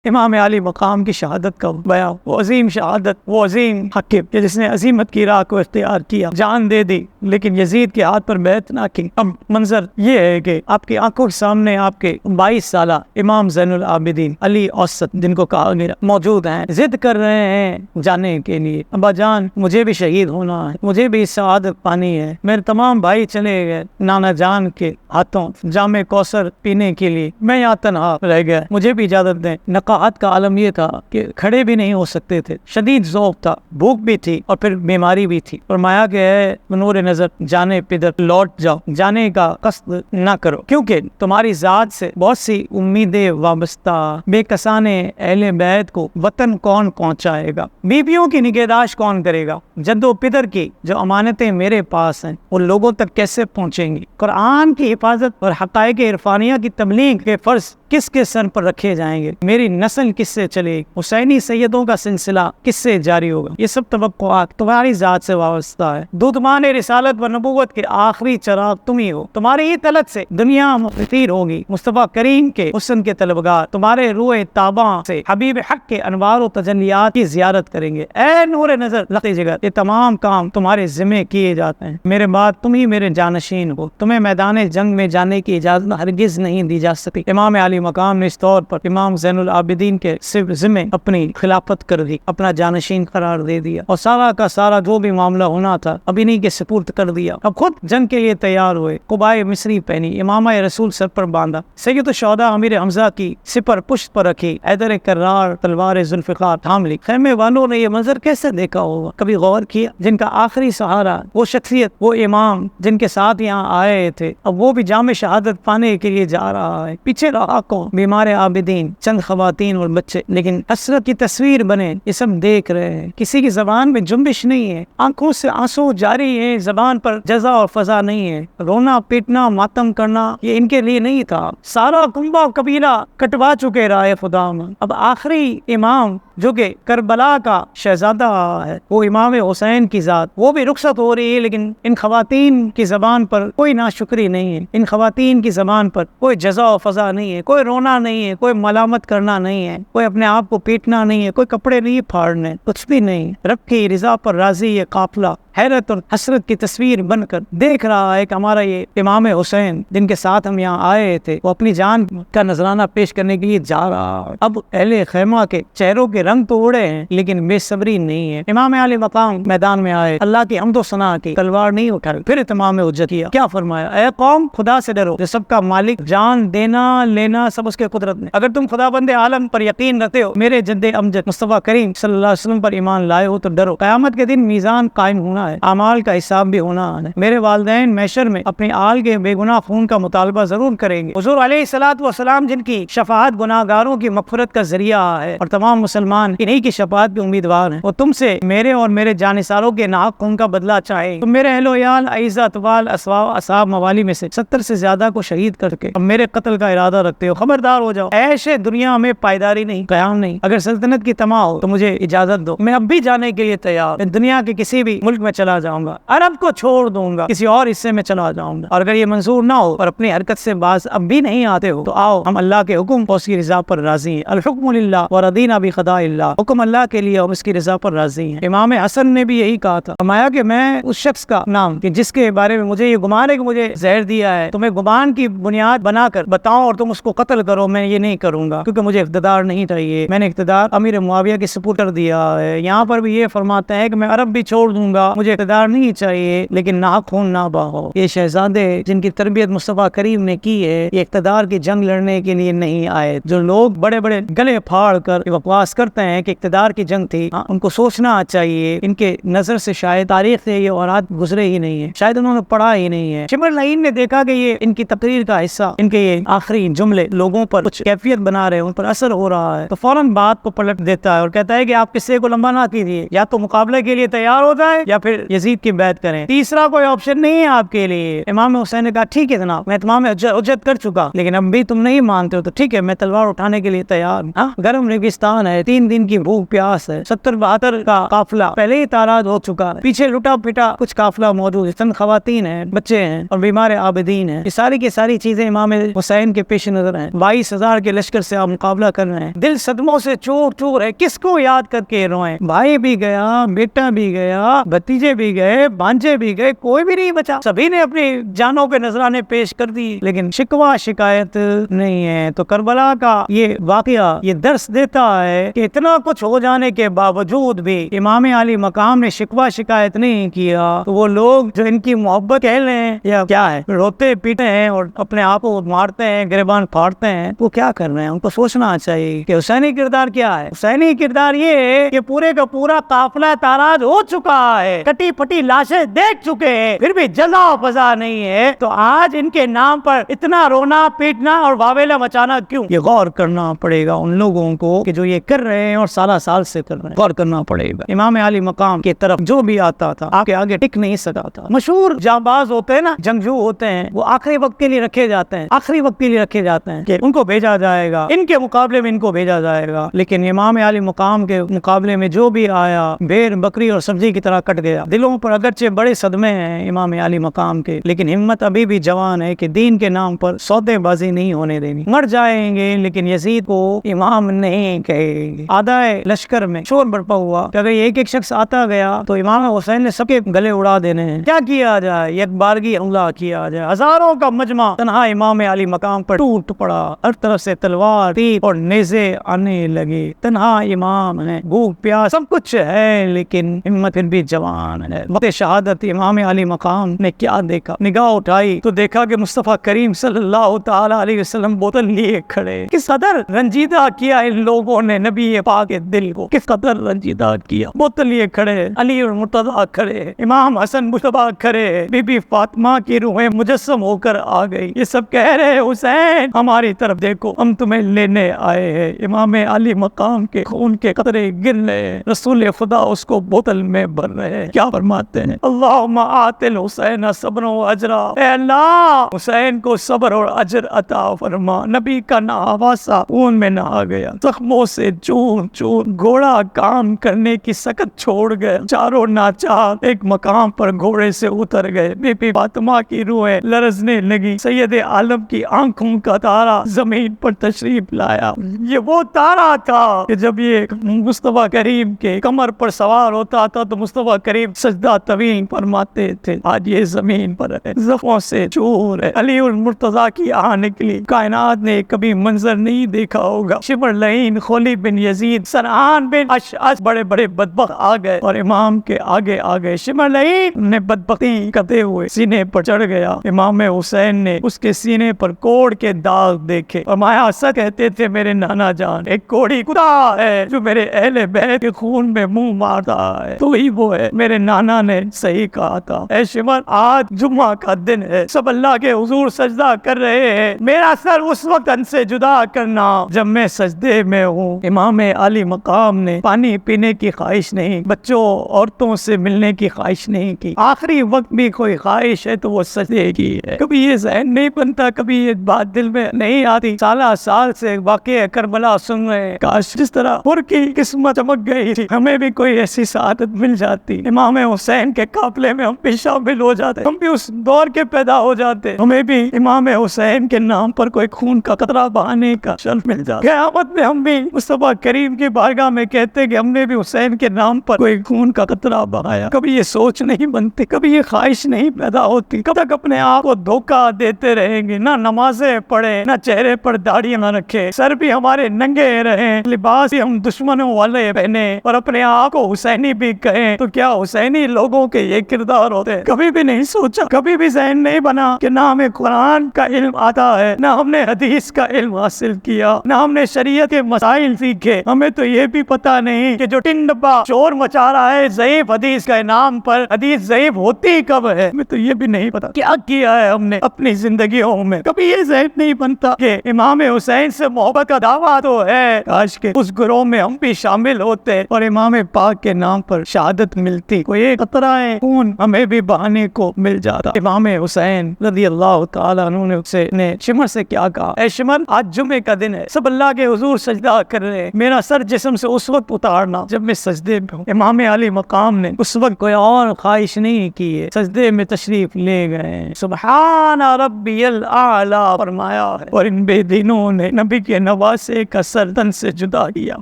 امام علی مقام کی شہادت کا بیان، وہ عظیم شہادت، وہ عظیم حاکم کہ جس نے عظیمت کی راہ کو اختیار کیا، جان دے دی لیکن یزید کے ہاتھ پر بیعت نہ کی۔ اب منظر یہ ہے کہ آپ کی آنکھوں کے سامنے آپ کے 22 سالہ امام زین العابدین علی اوسط، جن کو کہا گیا، موجود ہیں، ضد کر رہے ہیں جانے کے لیے، ابا جان مجھے بھی شہید ہونا ہے، مجھے بھی سعادت پانی ہے۔ میرے تمام بھائی چلے گئے نانا جان کے ہاتھوں جام کوثر پینے کے لیے، میں یہاں تنہا رہ گیا، مجھے بھی اجازت دیں۔ نقاہت کا عالم یہ تھا کہ کھڑے بھی نہیں ہو سکتے تھے، شدید ذوق تھا، بھوک بھی تھی اور پھر بیماری بھی تھی۔ فرمایا کہ اے منور نظر، جانے پدر لوٹ جاؤ، جانے کا قصد نہ کرو، کیونکہ تمہاری ذات سے بہت سی امیدیں وابستہ، بے کسانے اہل بیت کو وطن کون پہنچائے گا، بیویوں کی نگہداشت کون کرے گا، جد و پدر کی جو امانتیں میرے پاس ہیں وہ لوگوں تک کیسے پہنچیں گی، قرآن کی حفاظت اور حقائق عرفانیہ کی تبلیغ کے فرض کس کے سر پر رکھے جائیں گے، میری نسل کس سے چلے گی، حسینی سیدوں کا سلسلہ کس سے جاری ہوگا، یہ سب توقعات تمہاری ذات سے وابستہ ہے۔ دودمان رسالت و نبوت کے آخری چراغ تم ہی ہو، تمہاری ہی طلب سے دنیا مفطیر ہوگی، مصطفیٰ کریم کے حسن کے طلبگار تمہارے روح تاباں سے حبیب حق کے انوار و تجلیات کی زیارت کریں گے۔ اے نور نظر لخت جگر، یہ تمام کام تمہارے ذمہ کیے جاتے ہیں، میرے بعد تم ہی میرے جانشین ہو، تمہیں میدان جنگ میں جانے کی اجازت ہرگز نہیں دی جا سکتی۔ امام علی مقام نے اس طور پر امام زین العابدین کے صرف ذمہ اپنی خلافت کر دی، اپنا جانشین قرار دے دیا اور سارا کا سارا جو بھی معاملہ ہونا تھا اب انہی کے سپرد کر دیا۔ اب خود جنگ کے لیے تیار ہوئے، قبائے مصری پہنی، امامہ رسول سر پر باندھا، سید الشہداء امیر حمزہ کی سپر پشت پر رکھی، حیدر کرار تلوار ذوالفقار تھام لی۔ خیمے والوں نے یہ منظر کیسے دیکھا ہوگا، کبھی غور کیا؟ جن کا آخری سہارا، وہ شخصیت، وہ امام جن کے ساتھ یہاں آئے تھے، اب وہ بھی جام شہادت پانے کے لیے جا رہا ہے۔ پیچھے رہا کون؟ بیمار عابدین، چند خواتین اور بچے، لیکن حسرت کی تصویر بنے، یہ سب دیکھ رہے ہیں، کسی کی زبان میں جنبش نہیں ہے، آنکھوں سے آنسو جاری ہے، زبان پر جزا اور فضا نہیں ہے، رونا پیٹنا ماتم کرنا یہ ان کے لیے نہیں تھا، سارا کنبہ قبیلہ کٹوا چکے رائے خدا میں۔ اب آخری امام جو کہ کربلا کا شہزادہ ہے، وہ امام حسین کی ذات، وہ بھی رخصت ہو رہی ہے، لیکن ان خواتین کی زبان پر کوئی ناشکری نہیں ہے، ان خواتین کی زبان پر کوئی جزا و فضا نہیں ہے، کوئی رونا نہیں ہے، کوئی ملامت کرنا نہیں ہے، کوئی اپنے آپ کو پیٹنا نہیں ہے، کوئی کپڑے نہیں پھاڑنے، کچھ بھی نہیں۔ رب کی رضا پر راضی یہ قافلہ حیرت اور حسرت کی تصویر بن کر دیکھ رہا ہے کہ ہمارا یہ امام حسین جن کے ساتھ ہم یہاں آئے تھے، وہ اپنی جان کا نذرانہ پیش کرنے کے لیے جا رہا ہے۔ اب اہل خیمہ کے چہروں کے رنگ تو اڑے ہیں لیکن بے صبری نہیں ہے۔ امام علی مقام میدان میں آئے، اللہ کی حمد و ثنا کی، تلوار نہیں اٹھائی، پھر اتمام حجت کیا۔ کیا فرمایا؟ اے قوم، خدا سے ڈرو جو سب کا مالک، جان دینا لینا سب اس کے قدرت میں۔ اگر تم خدا بند عالم پر یقین رکھتے ہو، میرے جد امجد مصطفیٰ کریم صلی اللہ علیہ وسلم پر ایمان لائے ہو، تو ڈرو، قیامت کے دن میزان قائم ہونا ہے، اعمال کا حساب بھی ہونا ہے۔ میرے والدین محشر میں اپنی آل کے بے گناہ خون کا مطالبہ ضرور کریں گے۔ حضور علیہ الصلوۃ والسلام جن کی شفاعت گناہ گاروں کی مغفرت کا ذریعہ ہے اور تمام مسلمان انہی کی شفاعت کے امیدوار ہیں، وہ تم سے میرے اور میرے جانثاروں کے ناحق خون کا بدلہ چاہے۔ تم میرے اہل و عیال، اعزہ، اطفال، اصحاب موالی میں سے 70 سے زیادہ کو شہید کر کے اب میرے قتل کا ارادہ رکھتے ہو، خبردار ہو جاؤ، عیش دنیا میں پائیداری نہیں، قیام نہیں۔ اگر سلطنت کی طمع ہو تو مجھے اجازت دو، میں اب بھی جانے کے لیے تیار، میں دنیا کے کسی بھی ملک میں چلا جاؤں گا، عرب کو چھوڑ دوں گا، کسی اور حصے میں چلا جاؤں گا، اور اگر یہ منظور نہ ہو اور اپنی حرکت سے باز اب بھی نہیں آتے ہو تو آؤ، ہم اللہ کے حکم اور اس کی رضا پر راضی ہیں۔ الحکم للہ ورضینا بقضاء اللہ، حکم اللہ کے لیے اور اس کی رضا پر راضی ہیں۔ امام حسن نے بھی یہی کہا تھا، فرمایا کہ میں اس شخص کا نام کہ جس کے بارے میں مجھے یہ گمان ہے کہ مجھے زہر دیا ہے، تمہیں گمان کی بنیاد بنا کر بتاؤں اور تم اس کو قتل کرو، میں یہ نہیں کروں گا، کیونکہ مجھے اقتدار نہیں چاہیے، میں نے اقتدار امیر معاویہ کے سپرد کر دیا ہے۔ یہاں پر بھی یہ فرماتا ہے کہ میں عرب بھی چھوڑ دوں گا، مجھے اقتدار نہیں چاہیے، لیکن ناحق خون نہ بہو۔ یہ شہزادے جن کی تربیت مصطفیٰ کریم نے کی ہے، یہ اقتدار کی جنگ لڑنے کے لیے نہیں آئے۔ جو لوگ بڑے بڑے گلے پھاڑ کر بکواس کرتے ہیں کہ اقتدار کی جنگ تھی، ان کو سوچنا چاہیے، ان کے نظر سے شاید تاریخ سے یہ اورات گزرے ہی نہیں ہے، شاید انہوں نے پڑھا ہی نہیں ہے۔ شمر لعین نے دیکھا کہ یہ ان کی تقریر کا حصہ، ان کے یہ آخری جملے لوگوں پر کچھ کیفیت بنا رہے ہیں، ان پر اثر ہو رہا ہے، تو فوراً بات کو پلٹ دیتا ہے اور کہتا ہے کہ آپ قصے کو لمبا نہ کیجیے، یا تو مقابلے کے لیے تیار ہو جائے یا پھر یزید کی بیعت کریں، تیسرا کوئی آپشن نہیں ہے آپ کے لیے۔ امام حسین نے کہا ٹھیک ہے جناب، میں تمام حجت کر چکا، لیکن اب بھی تم نہیں مانتے ہو تو ٹھیک ہے، میں تلوار اٹھانے کے لیے تیار ہوں۔ گرم ریگستان ہے، 3 3 دن کی بھوک پیاس ہے، 70-72 کا قافلہ پہلے ہی تاراج ہو چکا ہے، پیچھے لٹا پٹا کچھ قافلہ موجود ہے، چند خواتین ہیں، بچے ہیں اور بیمار عابدین ہیں. یہ ساری کی ساری چیزیں امام حسین کے پیش نظر ہیں. 22,000 کے لشکر سے آپ مقابلہ کر رہے ہیں. دل صدموں سے چور چور ہے. کس کو یاد کر کے روئیں؟ بھائی بھی گیا، بیٹا بھی گیا، بھتیجے بھی گئے، بانجے بھی گئے، کوئی بھی نہیں بچا. سبھی نے اپنی جانوں کے نذرانے پیش کر دی، لیکن شکوہ شکایت نہیں ہے. تو کربلا کا یہ واقعہ یہ درس دیتا ہے کہ اتنا کچھ ہو جانے کے باوجود بھی امام علی مقام نے شکوہ شکایت نہیں کیا. تو وہ لوگ جو ان کی محبت کہہ لیں یا کیا ہے، روتے پیٹے ہیں اور اپنے آپ کو مارتے ہیں، گریبان پھاڑتے ہیں، وہ کیا کر رہے ہیں؟ ان کو سوچنا چاہیے کہ حسینی کردار کیا ہے. حسینی کردار یہ ہے کہ پورے کا پورا قافلہ تاراج ہو چکا ہے، کٹی پٹی لاشیں دیکھ چکے ہیں، پھر بھی جزا و فضا نہیں ہے. تو آج ان کے نام پر اتنا رونا پیٹنا اور واویلا مچانا کیوں؟ یہ غور کرنا پڑے گا ان لوگوں کو کہ جو یہ کر رہے ہیں اور سالہ سال سے کر رہے ہیں. غور کرنا پڑے گا. امام علی مقام کی طرف جو بھی آتا تھا آپ کے آگے ٹک نہیں سکا تھا. مشہور جانباز ہوتے ہیں نا، جنگجو ہوتے ہیں، وہ آخری وقت کے لیے رکھے جاتے ہیں، آخری وقت کے لیے رکھے جاتے ہیں کہ ان کو بھیجا جائے گا، ان کے مقابلے میں ان کو بھیجا جائے گا. لیکن امام علی مقام کے مقابلے میں جو بھی آیا بھیڑ بکری اور سبزی کی طرح کٹ گیا. دلوں پر اگرچہ بڑے صدمے ہیں امام علی مقام کے، لیکن ہمت ابھی بھی جوان ہے کہ دین کے نام پر سودے بازی نہیں ہونے دینی. مر جائیں گے لیکن یزید کو امام نہیں کہیں گے. آدھائے لشکر میں شور برپا ہوا کہ اگر ایک ایک شخص آتا گیا تو امام حسین نے سب کے گلے اڑا دینے ہیں. کیا کیا جائے؟ ایک بارگی حملہ کیا جائے. ہزاروں کا مجمع تنہا امام علی مقام پر ٹوٹ پڑا. ہر طرف سے تلوار تیر اور نیزے آنے لگے. تنہا امام ہے، بھوک پیاس سب کچھ ہے، لیکن ہمت پھر بھی جوان ہے. وقت شہادت امام علی مقام نے کیا دیکھا؟ نگاہ اٹھائی تو دیکھا کہ مصطفیٰ کریم صلی اللہ تعالی علیہ وسلم بوتل لیے کھڑے. کس قدر رنجیدہ کیا ان لوگوں نے نبی پاک کے دل کو، کس قدر رنجیدہ کیا. بوتل لیے کھڑے، علی اور مرتضیٰ کھڑے، امام حسن مصطفیٰ کھڑے، بی بی فاطمہ کی روحیں مجسم ہو کر آ گئی. یہ سب کہہ رہے حسین ہماری طرف دیکھو، ہم تمہیں لینے آئے ہیں. امام علی مقام کے خون کے قطرے گر رہے ہیں. رسول خدا اس کو بوتل میں بھر رہے ہیں. کیا فرماتے ہیں؟ اللہم آت الحسین صبر و اجرا. اے اللہ حسین کو صبر اور اجر عطا فرما. نبی کا نہواسا خون میں نہا گیا، زخموں سے چور چور گھوڑا کام کرنے کی سکت چھوڑ گئے. چاروں ناچار ایک مقام پر گھوڑے سے اتر گئے. بی بی فاطمہ کی روحیں لرزنے لگی. سید عالم کی آنکھوں کا تارا زمین پر تشریف لایا. یہ وہ تارا تھا کہ جب یہ مصطفیٰ کریم کے کمر پر سوار ہوتا تھا تو مصطفیٰ کریم سجدہ طویل فرماتے تھے. آج یہ زمین پر ہے، زخموں سے چور ہے. علی المرتضیٰ کی آہ نکلی. کائنات نے کبھی منظر نہیں دیکھا ہوگا. شمر لعین، خولی بن یزید، سنعان بن اشعث بڑے بڑے بدبخت آ گئے اور امام کے آگے آ گئے. شمر لعین نے بدبختی کرتے ہوئے سینے پر چڑھ گیا. امام حسین نے اس کے سینے پر کوڑ کے داغ دیکھے اور مایا سچ کہتے تھے میرے نانا جان ایک کوڑی کتا ہے جو میرے اہل بیت کے خون میں منہ مارتا ہے، تو ہی وہ ہے. میرے نانا نے صحیح کہا تھا. اے شمر آج جمعہ کا دن ہے، سب اللہ کے حضور سجدہ کر رہے ہیں. میرا سر اس وقت ان سے جدا کرنا جب میں سجدے میں ہوں. امام علی مقام نے پانی پینے کی خواہش نہیں، بچوں عورتوں سے ملنے کی خواہش نہیں کی. آخری وقت بھی کوئی خواہش ہے تو وہ سجدے کی ہے. کبھی یہ ذہن نہیں بنتا، کبھی یہ بات دل میں نہیں آتی. سالہ سال سے واقعہ کربلا سن رہے ہیں. کاش جس طرح پور کی قسمت چمک گئی تھی ہمیں بھی کوئی ایسی سعادت مل جاتی. امام حسین کے قافلے میں ہم بھی شامل ہو جاتے، ہم بھی اس دور کے پیدا ہو جاتے، ہمیں بھی امام حسین کے نام پر کوئی خون کا قطرہ بہانے کا شرف مل جاتا. قیامت میں ہم بھی مصطفیٰ کریم کی بارگاہ میں کہتے کہ ہم نے بھی حسین کے نام پر کوئی خون کا قطرہ بہایا. کبھی یہ سوچ نہیں بنتی، کبھی یہ خواہش نہیں پیدا ہوتی. کب تک اپنے آپ کو دھوکہ دیتے رہیں گے؟ نہ نمازیں پڑھیں، نہ چہرے پر داڑھی نہ رکھے، سر بھی ہمارے ننگے رہیں، لباس بھی ہم دشمنوں والے پہنے اور اپنے آپ کو حسینی بھی کہیں. تو کیا حسینی لوگوں کے یہ کردار ہوتے؟ کبھی بھی نہیں سوچا، کبھی بھی ذہن نہیں بنا کہ نہ ہمیں قرآن کا علم آتا ہے، نہ ہم نے حدیث کا علم حاصل کیا، نہ ہم نے شریعت کے مسائل سیکھے. ہمیں تو یہ بھی پتا نہیں کہ جو ٹن ڈبا شور مچا رہا ہے ضعیف حدیث کے نام پر، حدیث ضعیف ہوتی کب ہے؟ ہمیں تو یہ بھی نہیں پتا کیا کیا ہے ہم نے اپنی زندگیوں میں. کبھی یہ ذہن نہیں بنتا کہ امام حسین سے محبت کا دعویٰ تو ہے، کاش کہ اس گروہ میں ہم بھی شامل ہوتے اور امام پاک کے نام پر شہادت ملتی، کوئی ایک قطرہ خون ہمیں بھی بہانے کو مل جاتا. امام حسین رضی اللہ تعالیٰ عنہ نے شمر سے کیا کہا؟ اے شمر آج جمعے کا دن ہے، سب اللہ کے حضور سجدہ کر رہے ہیں، میرا میرا سر جسم سے اس وقت اتارنا جب میں سجدے میں ہوں۔ امام علی مقام نے اس وقت کوئی اور خواہش نہیں کی ہے، سجدے میں تشریف لے گئے، سبحان ربی الاعلی فرمایا ہے، اور ان بے دینوں نے نبی کے نواسے کا سر تن سے جدا کیا۔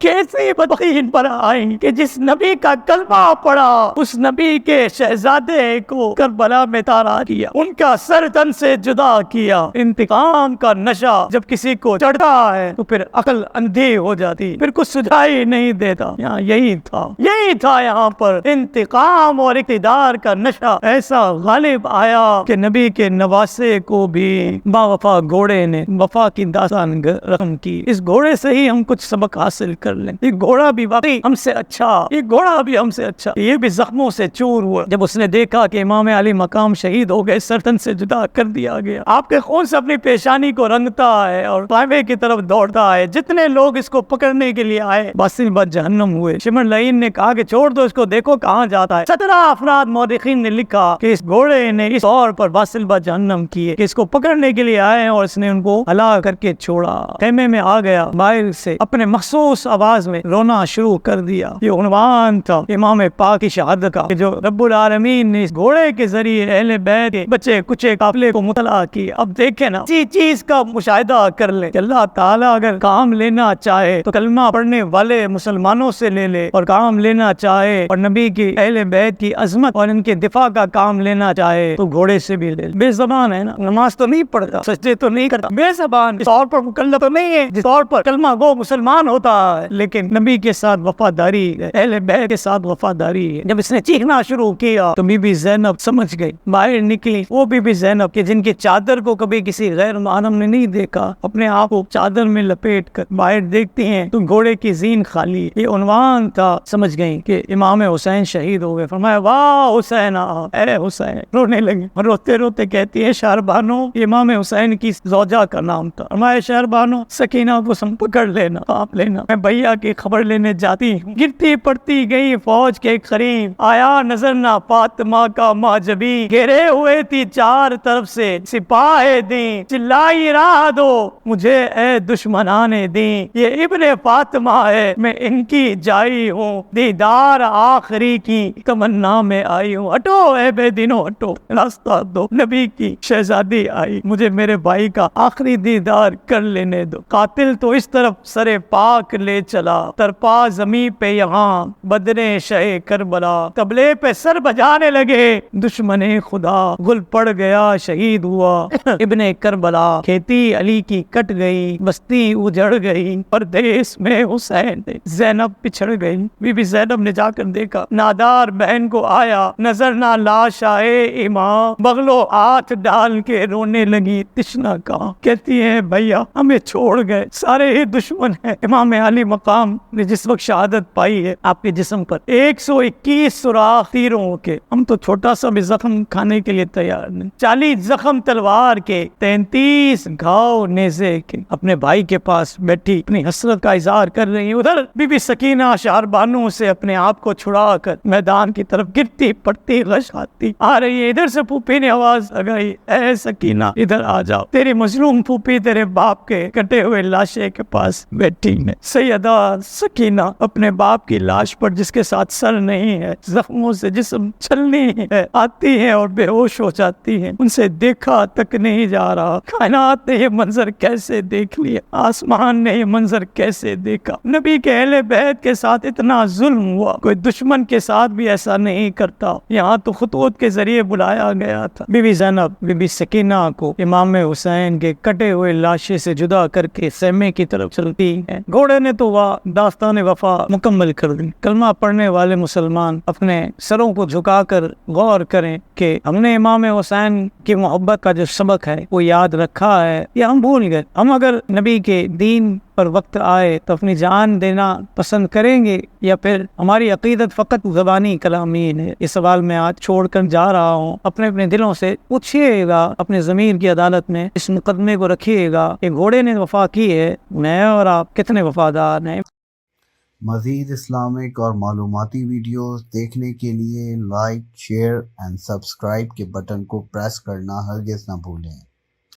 کیسی بدبختی پر آئی کہ جس نبی کا کلمہ پڑا اس نبی کے شہزادے کو کربلا میں تارا کیا، ان کا سر تن سے جدا کیا۔ انتقام کا نشہ جب کسی کو چڑھتا ہے تو پھر عقل اندھی ہو جاتی، پھر کچھ سجھائی نہیں دیتا۔ یہی تھا یہاں پر انتقام اور اقتدار کا نشہ ایسا غالب آیا کہ نبی کے نواسے کو بھی باوفا گھوڑے نے وفا کی داستان رقم کی۔ اس گھوڑے سے ہی ہم کچھ سبق حاصل کر لیں۔ یہ گھوڑا بھی واقعی ہم سے اچھا، یہ گھوڑا بھی ہم سے اچھا، یہ بھی زخموں سے چور ہوا۔ جب اس نے دیکھا کہ امام علی مقام شہید ہو گئے، سرتن سے جدا کر دیا گیا، آپ کے خون سے اپنی پیشانی کو رنگتا ہے اور قائمے کی طرف دوڑتا ہے۔ جتنے لوگ اس کو پکڑنے کے لیے آئے باطل بد جہنم ہوئے۔ شمر لعین نے کہا کہ چھوڑ دو اس کو، دیکھو کہاں جاتا ہے۔ 17 افراد مورخین نے لکھا کہ اس گھوڑے نے اس طور پر باطل بد جہنم کیے کہ اس کو پکڑنے کے لیے آئے اور اس نے ان کو ہلاک کر کے چھوڑا۔ خیمے میں آ گیا، باہر سے اپنے مخصوص آواز میں رونا شروع کر دیا۔ یہ عنوان تھا امام پاک کی شہادت کا کہ جو رب العالمین نے اس گھوڑے کے ذریعے اہل بیت کے بچے کچے قافلے کو مطلع کیا۔ اب دیکھیں نا، اسی چیز کا مشاہدہ کر لیں کہ اللہ تعالیٰ اگر کام لینا چاہے تو کلمہ پڑھنے والے مسلمانوں سے لے لے، اور کام لینا چاہے اور نبی کی اہل بیت کی عظمت اور ان کے دفاع کا کام لینا چاہے تو گھوڑے سے بھی لے۔ بے زبان ہے نا، نماز تو نہیں پڑھتا، سجدے تو نہیں کرتا، بے زبان، اس طور پر مکلف تو نہیں ہے جس طور پر کلمہ گو مسلمان ہوتا ہے، لیکن نبی کے ساتھ وفاداری ہے، اہل بیت کے ساتھ وفاداری ہے۔ جب اس نے چیخنا شروع کیا تو بی بی زینب سمجھ گئی، باہر نکلی وہ بی بی زینب کہ جن کی چادر کو کبھی کسی غیر محرم نے نہیں دیکھا، اپنے آپ کو چادر میں لپیٹ کر باہر دیکھتی ہیں تو گھوڑے کی زین خالی۔ یہ عنوان تھا، سمجھ گئی کہ امام حسین شہید ہو گئے۔ فرمایا واہ حسین، اے حسین، رونے لگے اور روتے روتے کہتی ہے شہربانو، یہ امام حسین کی زوجہ کا نام تھا۔ فرمایا شہربانو سکینہ کو سم پکڑ لینا، آپ لینا، میں بھیا کی خبر لینے جاتی ہوں۔ گرتی پڑتی گئی فوج کے قریب، آیا نظر نہ فاطمہ کا ماجبی، گھیرے ہوئے تھی چار طرف سے سپاہ دیں، چلائی راہ دو مجھے اے دشمنان دیں، یہ ابن فاطمہ ہے میں ان کی جائی ہوں، دیدار آخری کی تمنا میں آئی ہوں۔ ہٹو اے بے دینو ہٹو، راستہ دو، نبی کی شہزادی آئی، مجھے میرے بھائی کا آخری دیدار کر لینے دو۔ قاتل تو اس طرف سر پاک لے چلا، ترپا زمین پہ یہاں بدرے شہ کربلا، تبلے پہ سر بجانے لگے دشمن خدا، گل پڑ گیا شہید ہوا ابن کربلا، کھیتی علی کی کٹ گئی، بستی اجڑ گئی، پردیس میں حسین زینب پچھڑ گئی۔ بی بی زینب نے جا کر دیکھا، نادار بہن کو آیا نظر نہ لاش آئے امام، بغلو ہاتھ ڈال کے رونے لگی تشنا کہاں، کہتی ہے بھیا ہمیں چھوڑ گئے، سارے ہی دشمن ہیں۔ امام علی مقام نے جس وقت شہادت پائی ہے آپ کے جسم پر 121 سوراخ تیروں کے، ہم تو چھوٹا سا بھی زخم کھانے کے لیے تیار نہیں، 40 زخم تلوار کے، 33 گھاؤ نیزے کے، اپنے بھائی کے پاس بیٹھی اپنی حسرت کا اظہار کر رہی ہیں۔ ادھر بی بی سکینہ شہربانو سے اپنے آپ کو چھڑا کر میدان کی طرف گرتی پڑتی غش آتی آ رہی ہے۔ ادھر سے پھوپھی نے آواز لگائی، اے سکینہ ادھر آ جاؤ، تیری مظلوم پھوپھی تیرے باپ کے کٹے ہوئے لاشے کے پاس بیٹھی ہے۔ سیدہ سکینہ اپنے باپ کی لاش پر جس کے ساتھ سر نہیں ہے، زخموں سے جسم چھلنی ہے، آتی ہے اور بے ہوش ہو جاتی ہے، ان سے دیکھا تک نہیں جا رہا۔ کائنات نے یہ منظر کیسے دیکھ لیا، آسمان نے یہ منظر کیسے دیکھا، نبی کے اہل بیت کے ساتھ اتنا ظلم ہوا، کوئی دشمن کے ساتھ بھی ایسا نہیں کرتا، یہاں تو خطوط کے ذریعے بلایا گیا تھا۔ بی بی زینب بی بی سکینہ کو امام حسین کے کٹے ہوئے لاشے سے جدا کر کے خیمے کی طرف چلتی ہے۔ گھوڑے نے تو داستان وفا مکمل کر دی۔ کلمہ پڑھنے والے مسلمان اپنے سروں کو جھکا کر غور کریں کہ ہم نے امام حسین کی محبت کا جو سبق ہے وہ یاد رکھا ہے یا ہم بھول گئے۔ ہم اگر نبی کے دین پر وقت آئے تو اپنی جان دینا پسند کریں گے یا پھر ہماری عقیدت فقط زبانی کلامین ہے؟ یہ سوال میں آج چھوڑ کر جا رہا ہوں، اپنے دلوں سے پوچھئے گا، اپنے ضمیر کی عدالت میں اس مقدمے کو رکھیے گا کہ گھوڑے نے وفا کی ہے، میں اور آپ کتنے وفادار ہیں۔ مزید اسلامک اور معلوماتی ویڈیوز دیکھنے کے لیے لائک، شیئر اینڈ سبسکرائب کے بٹن کو پریس کرنا ہرگز نہ بھولیں۔